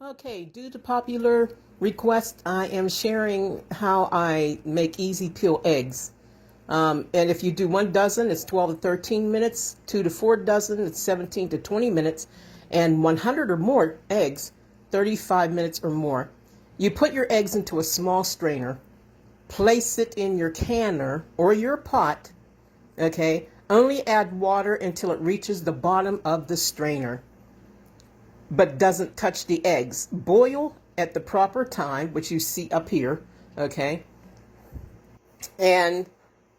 Okay, due to popular request, I am sharing how I make easy peel eggs. And if you do 1 dozen, it's 12 to 13 minutes. 2 to 4 dozen, it's 17 to 20 minutes. And 100 or more eggs, 35 minutes or more. You put your eggs into a small strainer. Place it in your canner or your pot. Okay, only add water until it reaches the bottom of the strainer, but doesn't touch the eggs. Boil at the proper time, which you see up here, okay? And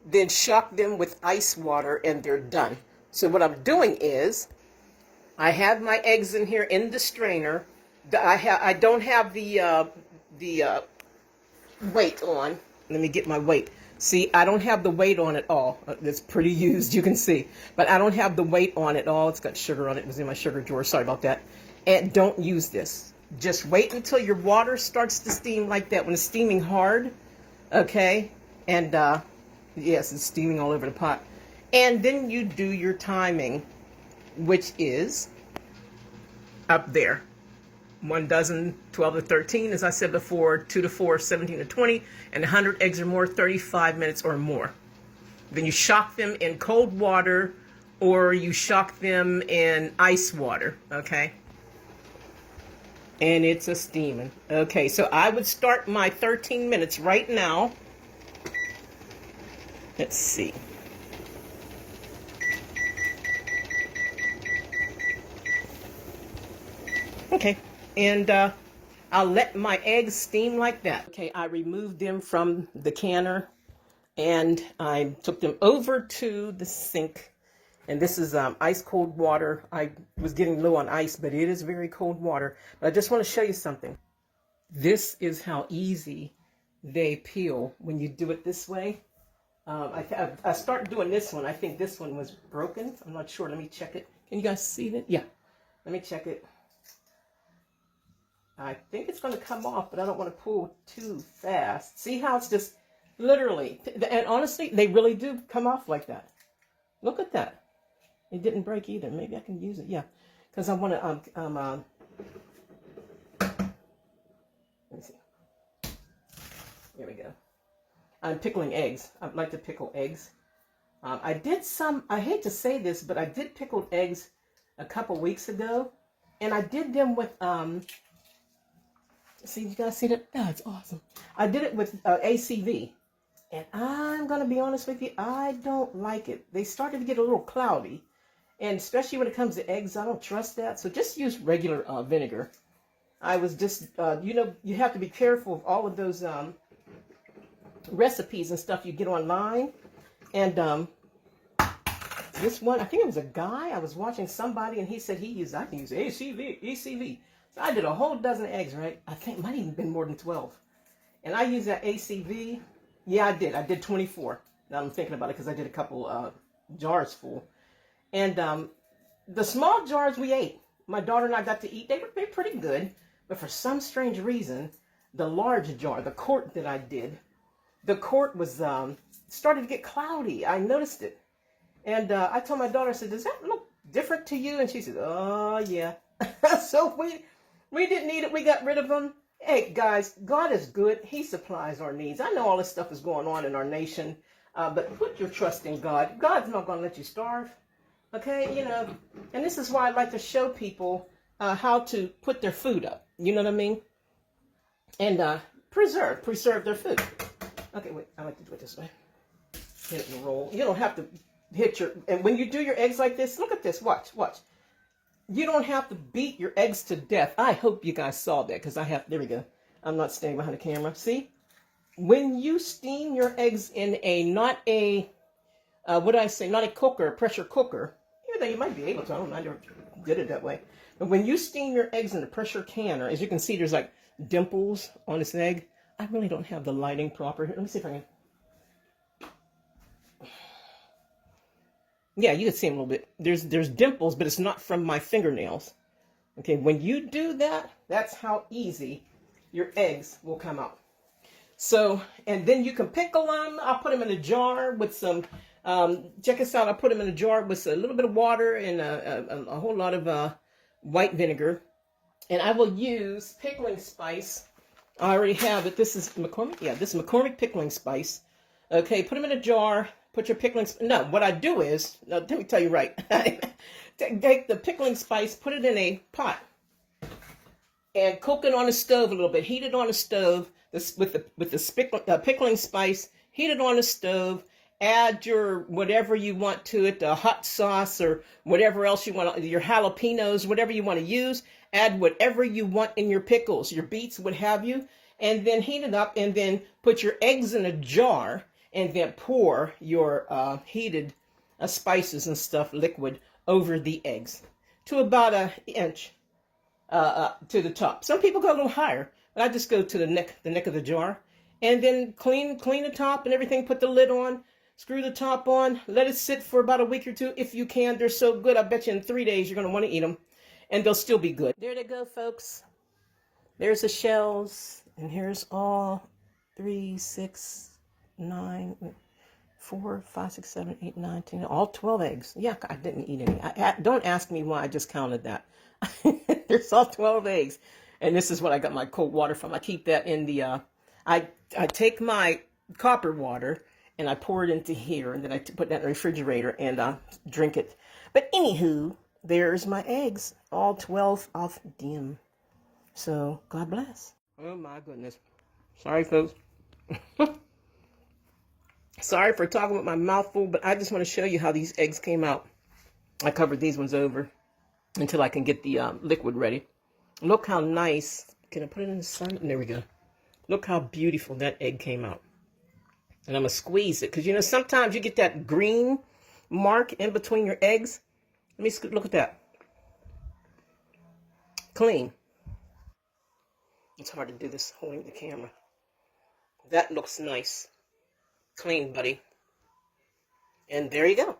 then shock them with ice water and they're done. So what I'm doing is, I have my eggs in here in the strainer. I don't have the weight on. Let me get my weight. See, I don't have the weight on at all. It's pretty used, you can see. But I don't have the weight on at all. It's got sugar on it. It was in my sugar drawer. Sorry about that. And don't use this. Just wait until your water starts to steam like that. When it's steaming hard, okay? And, yes, it's steaming all over the pot. And then you do your timing, which is up there. 1 dozen, 12 to 13, as I said before, 2 to 4, 17 to 20, and 100 eggs or more, 35 minutes or more. Then you shock them in cold water or you shock them in ice water, okay? And it's a steaming. Okay, so I would start my 13 minutes right now. Let's see. Okay, and I'll let my eggs steam like that. Okay, I removed them from the canner and I took them over to the sink. And this is ice cold water. I was getting low on ice, but it is very cold water. But I just want to show you something. This is how easy they peel when you do it this way. I started doing this one. I think this one was broken. I'm not sure. Let me check it. Can you guys see that? Yeah. Let me check it. I think it's going to come off, but I don't want to pull too fast. See how it's just literally, and honestly, they really do come off like that. Look at that. It didn't break either. Maybe I can use it. Yeah, because I want to, let me see. Here we go. I'm pickling eggs. I like to pickle eggs. I did some, I hate to say this, but I did pickled eggs a couple weeks ago. And I did them with, see, you guys see that? Oh, it's awesome. I did it with ACV. And I'm going to be honest with you, I don't like it. They started to get a little cloudy. And especially when it comes to eggs, I don't trust that. So just use regular vinegar. I was just, you know, you have to be careful of all of those recipes and stuff you get online. And this one, I think it was a guy. I was watching somebody and he said I can use ACV. So I did a whole dozen eggs, right? I think it might even been more than 12. And I used that ACV. Yeah, I did. I did 24. Now I'm thinking about it because I did a couple jars full. And the small jars we ate, my daughter and I got to eat. They were pretty good. But for some strange reason, the large jar, the quart that I did, the quart was started to get cloudy. I noticed it. And I told my daughter, I said, does that look different to you? And she said, oh, yeah. So we didn't need it. We got rid of them. Hey, guys, God is good. He supplies our needs. I know all this stuff is going on in our nation, but put your trust in God. God's not going to let you starve. Okay, you know, and this is why I like to show people how to put their food up. You know what I mean? And preserve their food. Okay, wait, I like to do it this way. Hit it and roll. You don't have to hit and when you do your eggs like this, look at this, watch. You don't have to beat your eggs to death. I hope you guys saw that because there we go. I'm not standing behind the camera. See? When you steam your eggs in not a pressure cooker. Even though you might be able to. I don't know. I never did it that way. But when you steam your eggs in a pressure canner, as you can see, there's like dimples on this egg. I really don't have the lighting proper. Let me see if I can. Yeah, you can see them a little bit. There's dimples, but it's not from my fingernails. Okay, when you do that, that's how easy your eggs will come out. So, and then you can pickle them. I'll put them in a jar with some, check this out. I'll put them in a jar with a little bit of water and a whole lot of white vinegar. And I will use pickling spice. I already have it. This is McCormick. Yeah, this is McCormick pickling spice. Okay, put them in a jar. Put your pickling. No, what I do is, no, let me tell you right. Take the pickling spice, put it in a pot, and cook it on the stove a little bit. Heat it on the stove with the pickling spice. Heat it on the stove. Add your whatever you want to it, the hot sauce or whatever else you want, your jalapenos, whatever you want to use. Add whatever you want in your pickles, your beets, what have you. And then heat it up and then put your eggs in a jar and then pour your heated spices and stuff, liquid, over the eggs to about an inch to the top. Some people go a little higher, but I just go to the neck of the jar. And then clean the top and everything, put the lid on. Screw the top on, let it sit for about a week or two if you can. They're so good. I bet you in 3 days you're going to want to eat them, and they'll still be good. There they go, folks. There's the shells, and here's all 3, 6, 9, 4, 5, 6, 7, 8, 9, 10, all 12 eggs. Yeah, I didn't eat any. Don't ask me why I just counted that. There's all 12 eggs, and this is what I got my cold water from. I keep that in the, I take my copper water, and I pour it into here, and then I put that in the refrigerator and drink it. But anywho, there's my eggs, all 12 of them. So, God bless. Oh my goodness. Sorry, folks. Sorry for talking with my mouth full, but I just want to show you how these eggs came out. I covered these ones over until I can get the liquid ready. Look how nice. Can I put it in the sun? There we go. Look how beautiful that egg came out. And I'm going to squeeze it. Because, you know, sometimes you get that green mark in between your eggs. Let me look at that. Clean. It's hard to do this holding the camera. That looks nice. Clean, buddy. And there you go.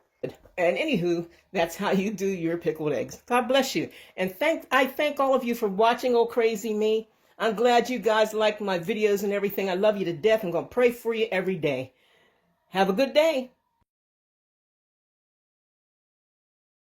And anywho, that's how you do your pickled eggs. God bless you. And I thank all of you for watching Oh Crazy Me. I'm glad you guys like my videos and everything. I love you to death. I'm going to pray for you every day. Have a good day.